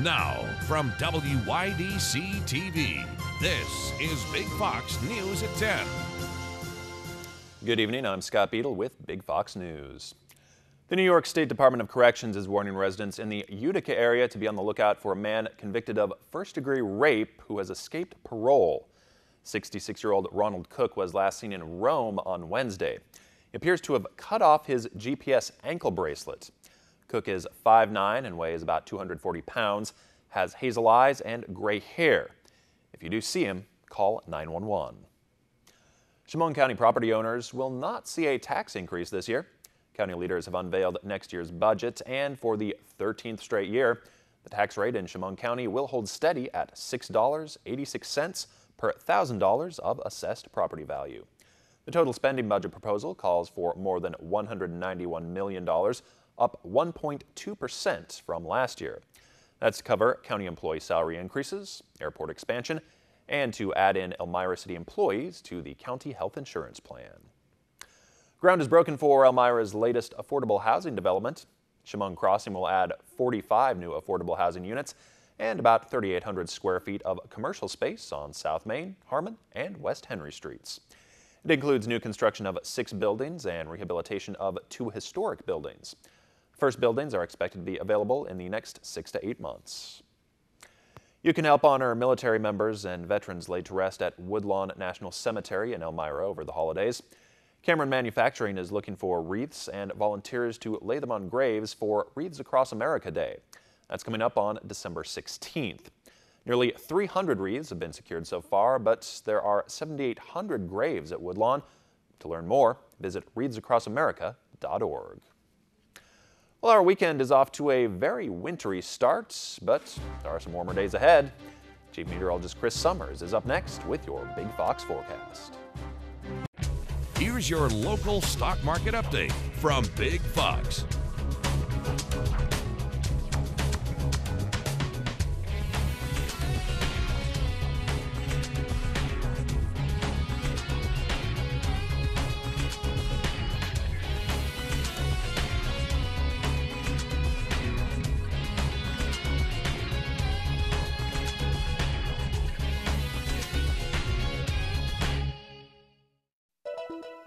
Now, from WYDC TV, this is Big Fox News at 10. Good evening, I'm Scott Beadle with Big Fox News. The New York State Department of Corrections is warning residents in the Utica area to be on the lookout for a man convicted of first-degree rape who has escaped parole. 66-year-old Ronald Cook was last seen in Rome on Wednesday. He appears to have cut off his GPS ankle bracelet. Cook is 5'9" and weighs about 240 pounds, has hazel eyes and gray hair. If you do see him, call 911. Chemung County property owners will not see a tax increase this year. County leaders have unveiled next year's budget, and for the 13th straight year, the tax rate in Chemung County will hold steady at $6.86 per $1,000 of assessed property value. The total spending budget proposal calls for more than $191 million, up 1.2% from last year. That's to cover county employee salary increases, airport expansion, and to add in Elmira City employees to the county health insurance plan. Ground is broken for Elmira's latest affordable housing development. Chemung Crossing will add 45 new affordable housing units and about 3,800 square feet of commercial space on South Main, Harmon, and West Henry Streets. It includes new construction of 6 buildings and rehabilitation of 2 historic buildings. First buildings are expected to be available in the next 6 to 8 months. You can help honor military members and veterans laid to rest at Woodlawn National Cemetery in Elmira over the holidays. Cameron Manufacturing is looking for wreaths and volunteers to lay them on graves for Wreaths Across America Day. That's coming up on December 16th. Nearly 300 wreaths have been secured so far, but there are 7,800 graves at Woodlawn. To learn more, visit wreathsacrossamerica.org. Well, our weekend is off to a very wintry start, but there are some warmer days ahead. Chief Meteorologist Chris Summers is up next with your Big Fox forecast. Here's your local stock market update from Big Fox.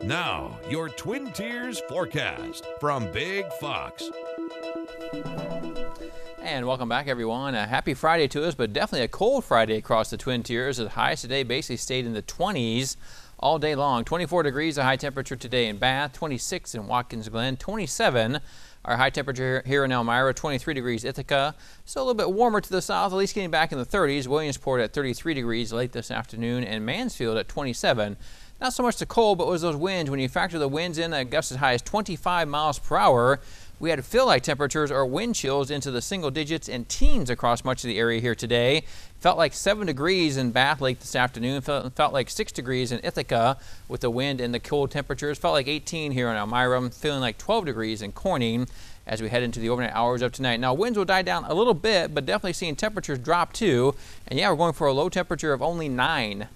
Now, your Twin Tiers forecast from Big Fox. And welcome back, everyone. A happy Friday to us, but definitely a cold Friday across the Twin Tiers. The highs today basically stayed in the 20s all day long. 24 degrees, a high temperature today in Bath, 26 in Watkins Glen, 27 our high temperature here in Elmira, 23 degrees Ithaca. So a little bit warmer to the south, at least getting back in the 30s. Williamsport at 33 degrees late this afternoon, and Mansfield at 27. Not so much the cold, but it was those winds. When you factor the winds in, that gusts as high as 25 miles per hour. We had feel-like temperatures or wind chills into the single digits and teens across much of the area here today. Felt like 7 degrees in Bath Lake this afternoon. Felt like 6 degrees in Ithaca with the wind and the cold temperatures. Felt like 18 here in Elmira. Feeling like 12 degrees in Corning as we head into the overnight hours of tonight. Now, winds will die down a little bit, but definitely seeing temperatures drop too. And yeah, we're going for a low temperature of only 9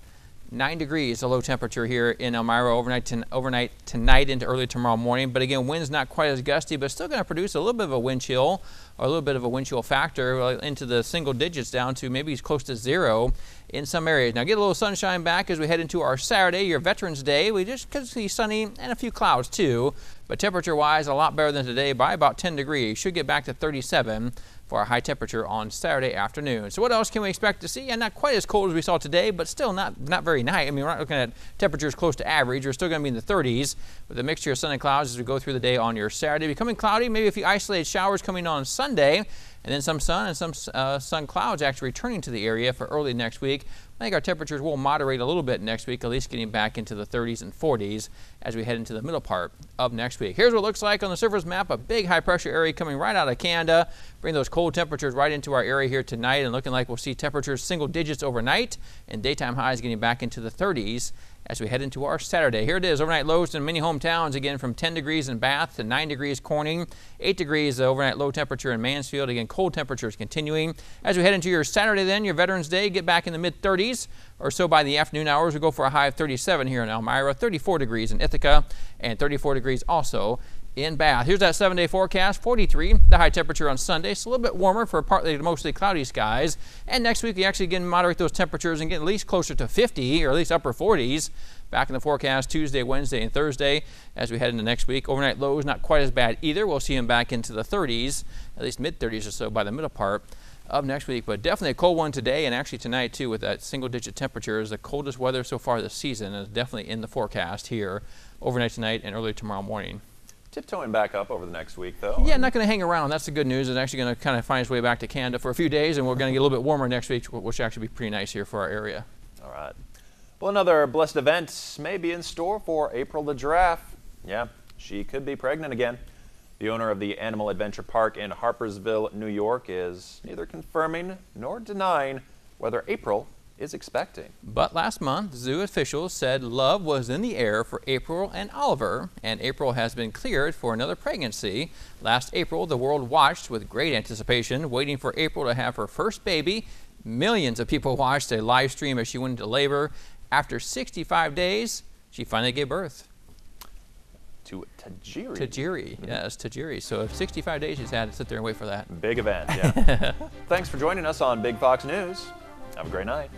degrees, a low temperature here in Elmira overnight tonight into early tomorrow morning. But again, wind's not quite as gusty, but still going to produce a little bit of a wind chill or a little bit of a wind chill factor into the single digits down to maybe close to 0 in some areas. Now get a little sunshine back as we head into our Saturday, your Veterans Day. We just could see sunny and a few clouds too, but temperature-wise a lot better than today by about 10 degrees. Should get back to 37 for our high temperature on Saturday afternoon. So what else can we expect to see? And not quite as cold as we saw today, but still not very nice. I mean, we're not looking at temperatures close to average. We're still going to be in the 30s with a mixture of sun and clouds as we go through the day on your Saturday. Becoming cloudy, maybe a few isolated showers coming on Sunday, and then some sun and some sun clouds actually returning to the area for early next week. I think our temperatures will moderate a little bit next week, at least getting back into the 30s and 40s as we head into the middle part of next week. Here's what it looks like on the surface map. A big high pressure area coming right out of Canada. Bring those cold temperatures right into our area here tonight, and looking like we'll see temperatures single digits overnight and daytime highs getting back into the 30s as we head into our Saturday. Here it is, overnight lows in many hometowns, again from 10 degrees in Bath to 9 degrees Corning, 8 degrees overnight low temperature in Mansfield. Again, cold temperatures continuing. As we head into your Saturday then, your Veterans Day, get back in the mid-30s or so by the afternoon hours. We go for a high of 37 here in Elmira, 34 degrees in Ithaca, and 34 degrees also in Bath. Here's that 7-day forecast. 43, the high temperature on Sunday. It's a little bit warmer for partly to mostly cloudy skies. And next week, we actually again moderate those temperatures and get at least closer to 50 or at least upper 40s. Back in the forecast Tuesday, Wednesday, and Thursday as we head into next week. Overnight lows not quite as bad either. We'll see them back into the 30s, at least mid-30s or so by the middle part of next week. But definitely a cold one today and actually tonight too, with that single-digit temperatures. The coldest weather so far this season is definitely in the forecast here overnight tonight and early tomorrow morning. Tiptoeing back up over the next week, though. Yeah, not going to hang around. That's the good news. It's actually going to kind of find its way back to Canada for a few days, and we're going to get a little bit warmer next week, which should actually be pretty nice here for our area. All right. Well, another blessed event may be in store for April the giraffe. Yeah, she could be pregnant again. The owner of the Animal Adventure Park in Harpersville, New York, is neither confirming nor denying whether April is expecting. But last month, zoo officials said love was in the air for April and Oliver, and April has been cleared for another pregnancy. Last April, the world watched with great anticipation, waiting for April to have her first baby. Millions of people watched a live stream as she went into labor. After 65 days, she finally gave birth. To Tajiri. Tajiri, yes, Tajiri. So 65 days she's had to sit there and wait for that. Big event, yeah. Thanks for joining us on Big Fox News. Have a great night.